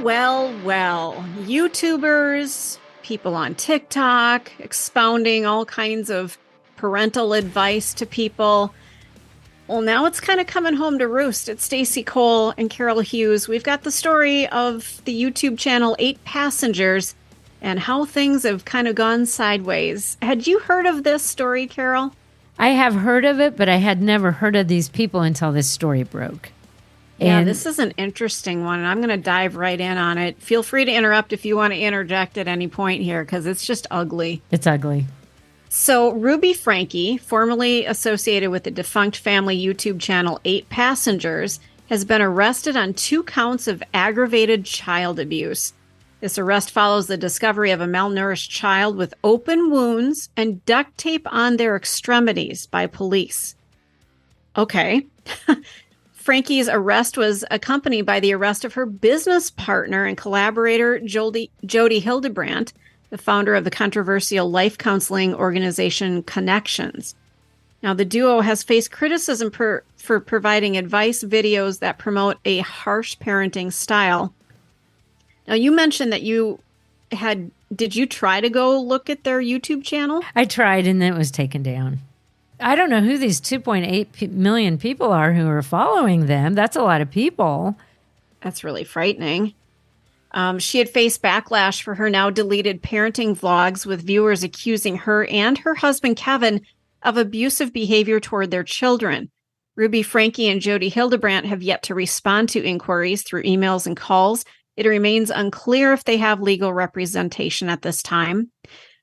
Well. YouTubers, people on TikTok, expounding all kinds of parental advice to people. Well, now it's kind of coming home to roost. It's Stacy Cole and Carol Hughes. We've got the story of the YouTube channel 8Passengers and how things have kind of gone sideways. Had you heard of this story, Carol? I have heard of it, but I had never heard of these people until this story broke. Yeah, this is an interesting one, and I'm going to dive right in on it. Feel free to interrupt if you want to interject at any point here, because it's just ugly. It's ugly. So Ruby Franke, formerly associated with the defunct family YouTube channel 8Passengers, has been arrested on 2 counts of aggravated child abuse. This arrest follows the discovery of a malnourished child with open wounds and duct tape on their extremities by police. Okay. Franke's arrest was accompanied by the arrest of her business partner and collaborator, Jodi Hildebrandt, the founder of the controversial life counseling organization ConneXions. Now, the duo has faced criticism for providing advice videos that promote a harsh parenting style. Now, you mentioned that did you try to go look at their YouTube channel? I tried, and then it was taken down. I don't know who these 2.8 million people are who are following them. That's a lot of people. That's really frightening. She had faced backlash for her now deleted parenting vlogs, with viewers accusing her and her husband, Kevin, of abusive behavior toward their children. Ruby Franke and Jodi Hildebrandt have yet to respond to inquiries through emails and calls. It remains unclear if they have legal representation at this time.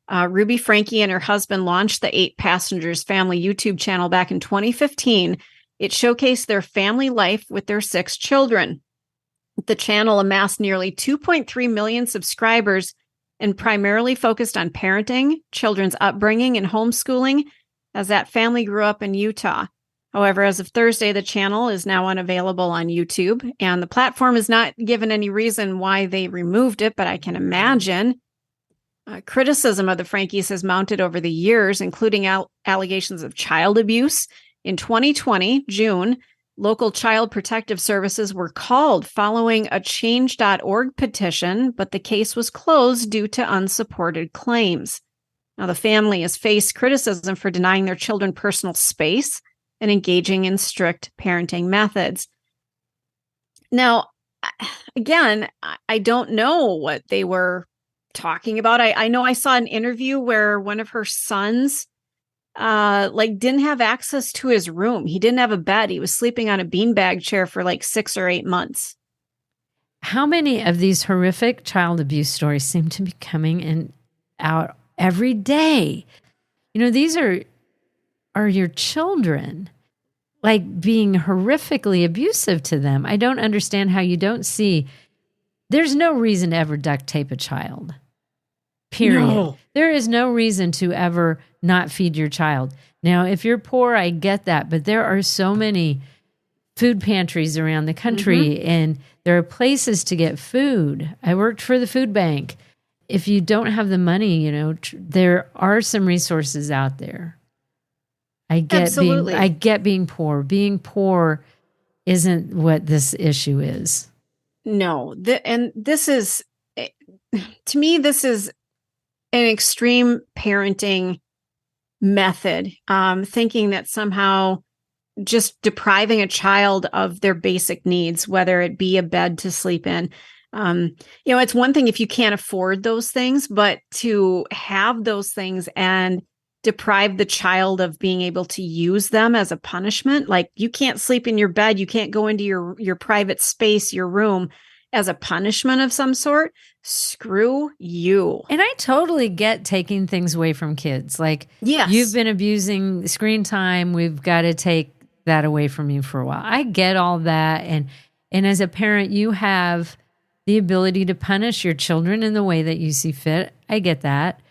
Ruby Franke and her husband launched the 8Passengers family YouTube channel back in 2015. It showcased their family life with their 6 children. The channel amassed nearly 2.3 million subscribers and primarily focused on parenting, children's upbringing, and homeschooling as that family grew up in Utah. However, as of Thursday, the channel is now unavailable on YouTube, and the platform is not given any reason why they removed it, but I can imagine. Criticism of the Frankes has mounted over the years, including allegations of child abuse. In 2020, June, local child protective services were called following a change.org petition, but the case was closed due to unsupported claims. Now, the family has faced criticism for denying their children personal space and engaging in strict parenting methods. Now, again, I don't know what they were talking about. I know I saw an interview where one of her sons didn't have access to his room. He didn't have a bed. He was sleeping on a beanbag chair for 6 or 8 months. How many of these horrific child abuse stories seem to be coming out every day? You know, these are your children, being horrifically abusive to them. I don't understand how you don't see. There's no reason to ever duct tape a child. Period. No. There is no reason to ever not feed your child. Now, if you're poor, I get that, but there are so many food pantries around the country, and there are places to get food. I worked for the food bank. If you don't have the money, there are some resources out there. I get being poor. Being poor isn't what this issue is. No, this is, to me, this is an extreme parenting method, thinking that somehow just depriving a child of their basic needs, whether it be a bed to sleep in. It's one thing if you can't afford those things, but to have those things and deprive the child of being able to use them as a punishment. Like, you can't sleep in your bed. You can't go into your private space, your room, as a punishment of some sort. Screw you. And I totally get taking things away from kids. Yes. You've been abusing screen time. We've got to take that away from you for a while. I get all that. And as a parent, you have the ability to punish your children in the way that you see fit. I get that.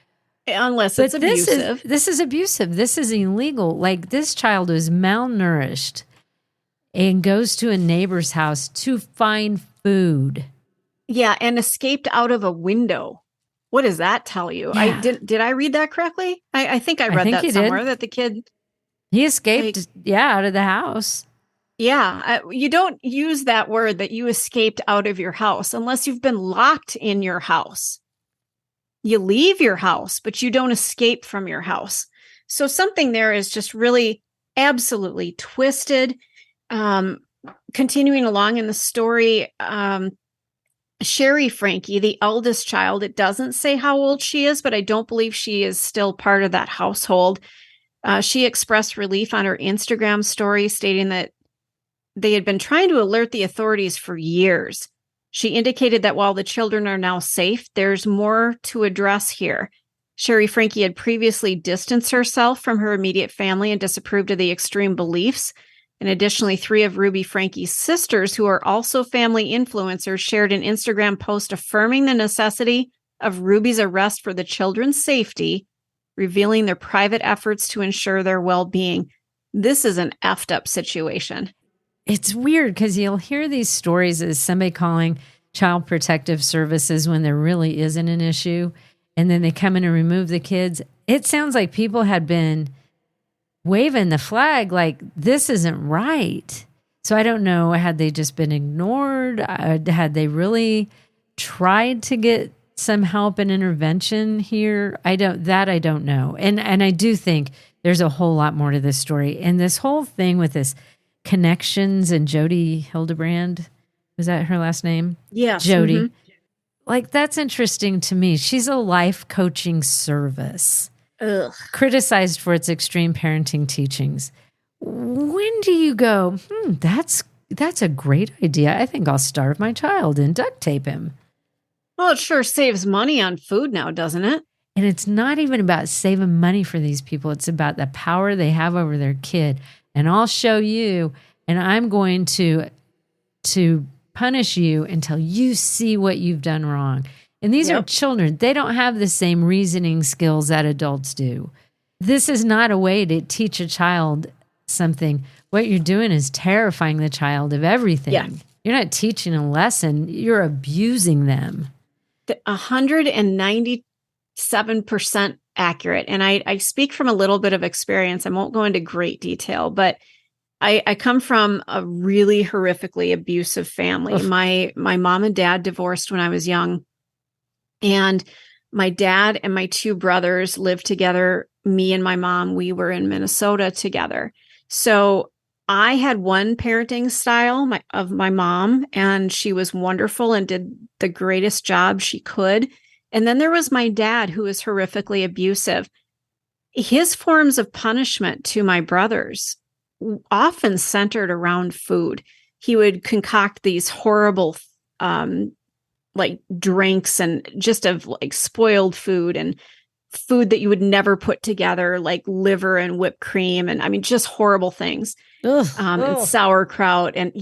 Unless it's abusive. This is abusive. This is illegal. This child is malnourished and goes to a neighbor's house to find food. Yeah, and escaped out of a window. What does that tell you? Yeah. Did I read that correctly? I think I read that somewhere, that the kid... He escaped, out of the house. Yeah, you don't use that word that you escaped out of your house unless you've been locked in your house. You leave your house, but you don't escape from your house. So something there is just really absolutely twisted. Um, Continuing along in the story, Sherry Franke, the eldest child, it doesn't say how old she is, but I don't believe she is still part of that household. She expressed relief on her Instagram story, stating that they had been trying to alert the authorities for years. She indicated that while the children are now safe, there's more to address here. Sherry Franke had previously distanced herself from her immediate family and disapproved of the extreme beliefs. And additionally, 3 of Ruby Franke's sisters, who are also family influencers, shared an Instagram post affirming the necessity of Ruby's arrest for the children's safety, revealing their private efforts to ensure their well-being. This is an effed up situation. It's weird because you'll hear these stories as somebody calling child protective services when there really isn't an issue. And then they come in and remove the kids. It sounds like people had been waving the flag like this isn't right. So I don't know, had they just been ignored? Had they really tried to get some help and intervention here? I don't know. And I do think there's a whole lot more to this story. And this whole thing with this ConneXions and Jodi Hildebrandt, was that her last name? Yes. Jodi. Mm-hmm. Like, that's interesting to me. She's a life coaching service. Ugh. Criticized for its extreme parenting teachings. When do you go, that's a great idea. I think I'll starve my child and duct tape him. Well, it sure saves money on food now, doesn't it? And it's not even about saving money for these people. It's about the power they have over their kid. And I'll show you, and I'm going to punish you until you see what you've done wrong. And these are children. They don't have the same reasoning skills that adults do. This is not a way to teach a child something. What you're doing is terrifying the child of everything. Yeah. You're not teaching a lesson. You're abusing them. 197% accurate. And I speak from a little bit of experience. I won't go into great detail, but I come from a really horrifically abusive family. Oof. My mom and dad divorced when I was young. And my dad and my 2 brothers lived together. Me and my mom, we were in Minnesota together. So I had one parenting style of my mom, and she was wonderful and did the greatest job she could. And then there was my dad, who was horrifically abusive. His forms of punishment to my brothers often centered around food. He would concoct these horrible like drinks and just of like spoiled food and food that you would never put together, like liver and whipped cream. And I mean, just horrible things. And sauerkraut and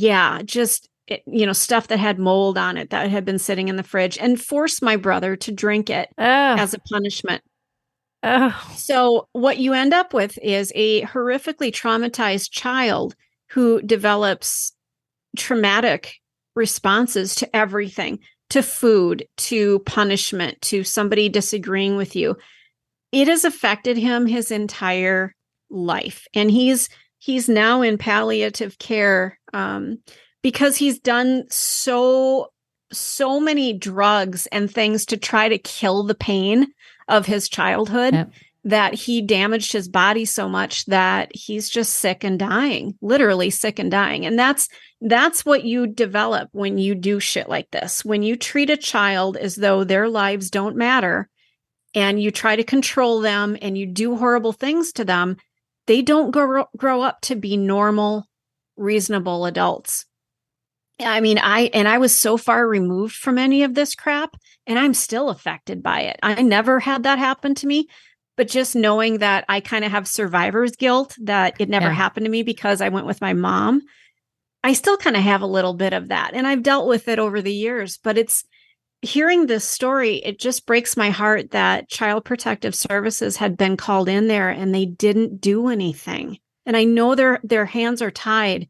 just, stuff that had mold on it that had been sitting in the fridge, and force my brother to drink it as a punishment. So what you end up with is a horrifically traumatized child who develops traumatic responses to everything, to food, to punishment, to somebody disagreeing with you. It has affected him his entire life. And he's now in palliative care because he's done so many drugs and things to try to kill the pain of his childhood that he damaged his body so much that he's just sick and dying, literally sick and dying. And that's what you develop when you do shit like this. When you treat a child as though their lives don't matter and you try to control them and you do horrible things to them, they don't grow up to be normal, reasonable adults. I mean, I was so far removed from any of this crap, and I'm still affected by it. I never had that happen to me, but just knowing that I kind of have survivor's guilt that it never happened to me because I went with my mom, I still kind of have a little bit of that. And I've dealt with it over the years, but it's hearing this story, it just breaks my heart that Child Protective Services had been called in there and they didn't do anything. And I know their hands are tied,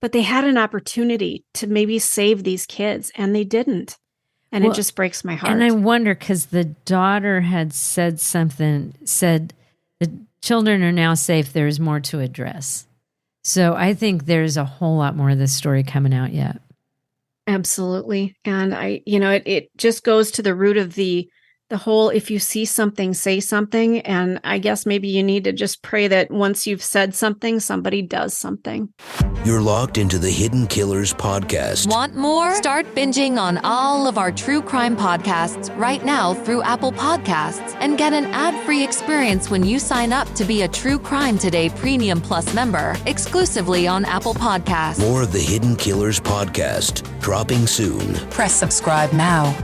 but they had an opportunity to maybe save these kids and they didn't. And it just breaks my heart. And I wonder, because the daughter had said the children are now safe. There's more to address. So I think there's a whole lot more of this story coming out yet. Absolutely. And it just goes to the root of the whole, if you see something, say something. And I guess maybe you need to just pray that once you've said something, somebody does something. You're locked into the Hidden Killers podcast. Want more? Start binging on all of our true crime podcasts right now through Apple Podcasts and get an ad-free experience when you sign up to be a True Crime Today Premium Plus member exclusively on Apple Podcasts. More of the Hidden Killers podcast dropping soon. Press subscribe now.